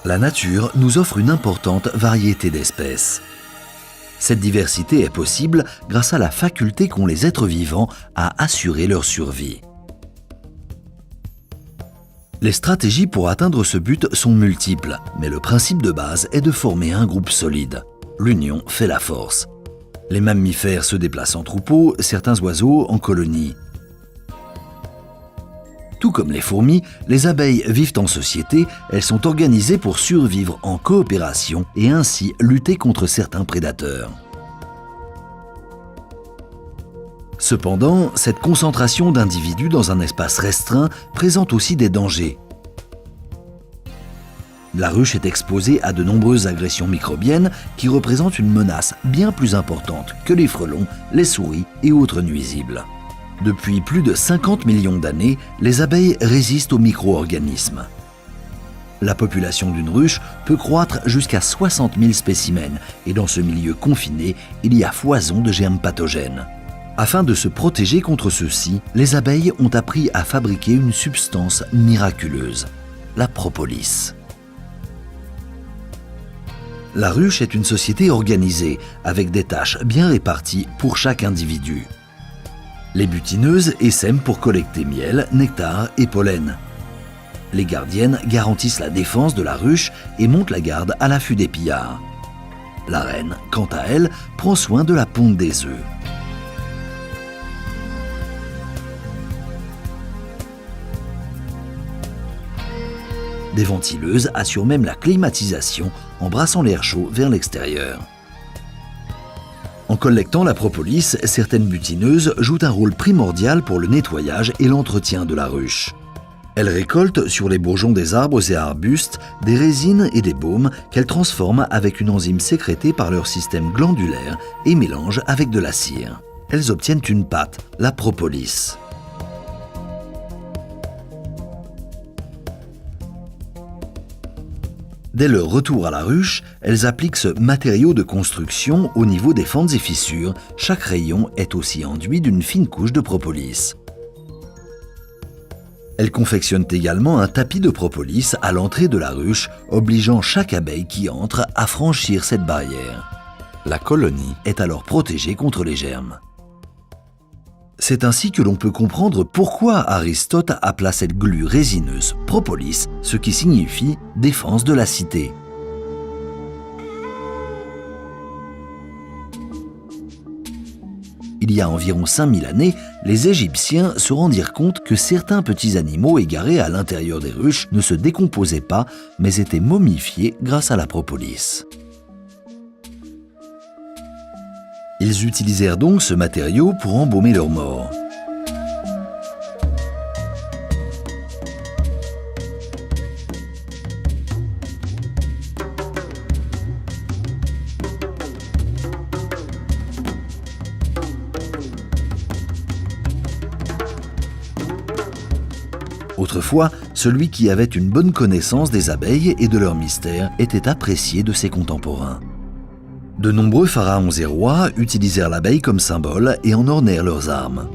La nature nous offre une importante variété d'espèces. Cette diversité est possible grâce à la faculté qu'ont les êtres vivants à assurer leur survie. Les stratégies pour atteindre ce but sont multiples, mais le principe de base est de former un groupe solide. L'union fait la force. Les mammifères se déplacent en troupeaux, certains oiseaux en colonies. Tout comme les fourmis, les abeilles vivent en société, elles sont organisées pour survivre en coopération et ainsi lutter contre certains prédateurs. Cependant, cette concentration d'individus dans un espace restreint présente aussi des dangers. La ruche est exposée à de nombreuses agressions microbiennes qui représentent une menace bien plus importante que les frelons, les souris et autres nuisibles. Depuis plus de 50 millions d'années, les abeilles résistent aux micro-organismes. La population d'une ruche peut croître jusqu'à 60 000 spécimens et dans ce milieu confiné, il y a foison de germes pathogènes. Afin de se protéger contre ceux-ci, les abeilles ont appris à fabriquer une substance miraculeuse, la propolis. La ruche est une société organisée, avec des tâches bien réparties pour chaque individu. Les butineuses essaiment pour collecter miel, nectar et pollen. Les gardiennes garantissent la défense de la ruche et montent la garde à l'affût des pillards. La reine, quant à elle, prend soin de la ponte des œufs. Des ventileuses assurent même la climatisation en brassant l'air chaud vers l'extérieur. En collectant la propolis, certaines butineuses jouent un rôle primordial pour le nettoyage et l'entretien de la ruche. Elles récoltent sur les bourgeons des arbres et arbustes des résines et des baumes qu'elles transforment avec une enzyme sécrétée par leur système glandulaire et mélangent avec de la cire. Elles obtiennent une pâte, la propolis. Dès leur retour à la ruche, elles appliquent ce matériau de construction au niveau des fentes et fissures. Chaque rayon est aussi enduit d'une fine couche de propolis. Elles confectionnent également un tapis de propolis à l'entrée de la ruche, obligeant chaque abeille qui entre à franchir cette barrière. La colonie est alors protégée contre les germes. C'est ainsi que l'on peut comprendre pourquoi Aristote appela cette glu résineuse propolis, ce qui signifie défense de la cité. Il y a environ 5000 années, les Égyptiens se rendirent compte que certains petits animaux égarés à l'intérieur des ruches ne se décomposaient pas, mais étaient momifiés grâce à la propolis. Ils utilisèrent donc ce matériau pour embaumer leurs morts. Autrefois, celui qui avait une bonne connaissance des abeilles et de leurs mystères était apprécié de ses contemporains. De nombreux pharaons et rois utilisèrent l'abeille comme symbole et en ornèrent leurs armes.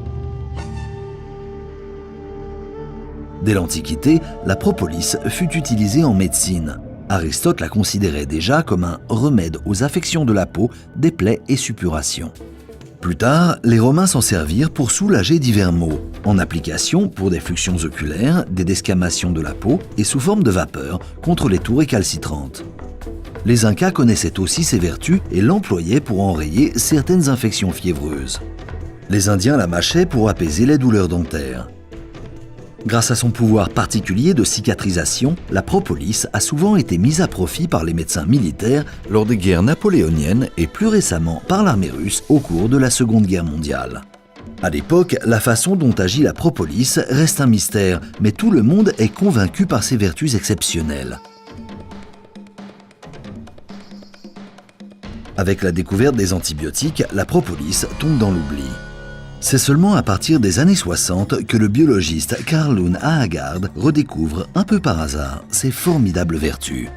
Dès l'Antiquité, la propolis fut utilisée en médecine. Aristote la considérait déjà comme un remède aux affections de la peau, des plaies et suppurations. Plus tard, les Romains s'en servirent pour soulager divers maux, en application pour des fluxions oculaires, des desquamations de la peau et sous forme de vapeur contre les toux récalcitrantes. Les Incas connaissaient aussi ses vertus et l'employaient pour enrayer certaines infections fiévreuses. Les Indiens la mâchaient pour apaiser les douleurs dentaires. Grâce à son pouvoir particulier de cicatrisation, la propolis a souvent été mise à profit par les médecins militaires lors des guerres napoléoniennes et plus récemment par l'armée russe au cours de la Seconde Guerre mondiale. À l'époque, la façon dont agit la propolis reste un mystère, mais tout le monde est convaincu par ses vertus exceptionnelles. Avec la découverte des antibiotiques, la propolis tombe dans l'oubli. C'est seulement à partir des années 60 que le biologiste Carl Lund Haagard redécouvre un peu par hasard ses formidables vertus.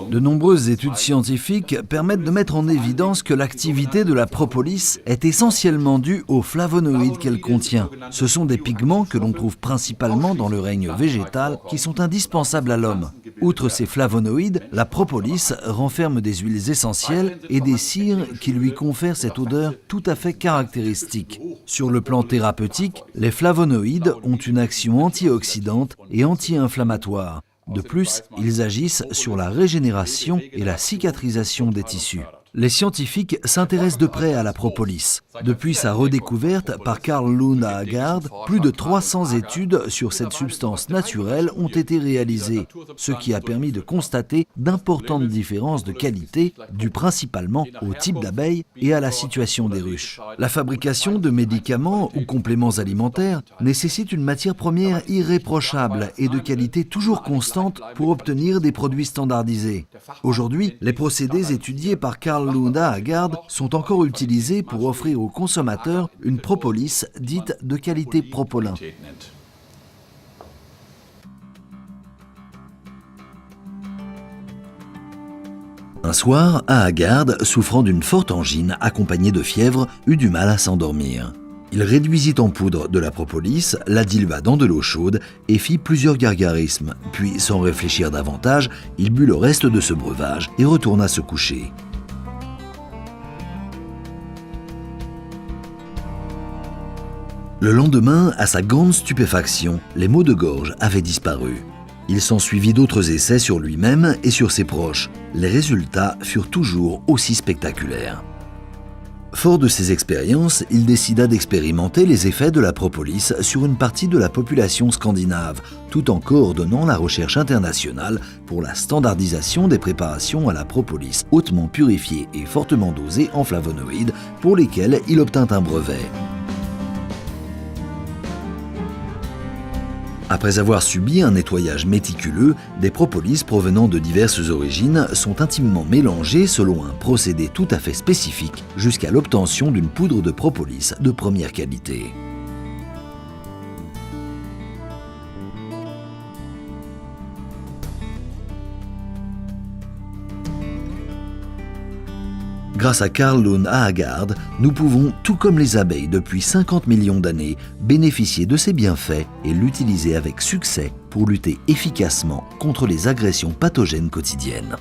De nombreuses études scientifiques permettent de mettre en évidence que l'activité de la propolis est essentiellement due aux flavonoïdes qu'elle contient. Ce sont des pigments que l'on trouve principalement dans le règne végétal qui sont indispensables à l'homme. Outre ces flavonoïdes, la propolis renferme des huiles essentielles et des cires qui lui confèrent cette odeur tout à fait caractéristique. Sur le plan thérapeutique, les flavonoïdes ont une action antioxydante et anti-inflammatoire. De plus, ils agissent sur la régénération et la cicatrisation des tissus. Les scientifiques s'intéressent de près à la propolis. Depuis sa redécouverte par Carl Lund à Haggard, plus de 300 études sur cette substance naturelle ont été réalisées, ce qui a permis de constater d'importantes différences de qualité, dues principalement au type d'abeille et à la situation des ruches. La fabrication de médicaments ou compléments alimentaires nécessite une matière première irréprochable et de qualité toujours constante pour obtenir des produits standardisés. Aujourd'hui, les procédés étudiés par Carl Lund à Haggard sont encore utilisés pour offrir aux consommateurs une propolis dite de qualité propollen. Un soir, à Haggard, souffrant d'une forte angine accompagnée de fièvre, eut du mal à s'endormir. Il réduisit en poudre de la propolis, la dilua dans de l'eau chaude et fit plusieurs gargarismes. Puis, sans réfléchir davantage, il but le reste de ce breuvage et retourna se coucher. Le lendemain, à sa grande stupéfaction, les maux de gorge avaient disparu. Il s'ensuivit d'autres essais sur lui-même et sur ses proches. Les résultats furent toujours aussi spectaculaires. Fort de ces expériences, il décida d'expérimenter les effets de la propolis sur une partie de la population scandinave, tout en coordonnant la recherche internationale pour la standardisation des préparations à la propolis hautement purifiées et fortement dosées en flavonoïdes, pour lesquelles il obtint un brevet. Après avoir subi un nettoyage méticuleux, des propolis provenant de diverses origines sont intimement mélangées selon un procédé tout à fait spécifique jusqu'à l'obtention d'une poudre de propolis de première qualité. Grâce à Carl Lund à Haggard, nous pouvons, tout comme les abeilles depuis 50 millions d'années, bénéficier de ses bienfaits et l'utiliser avec succès pour lutter efficacement contre les agressions pathogènes quotidiennes.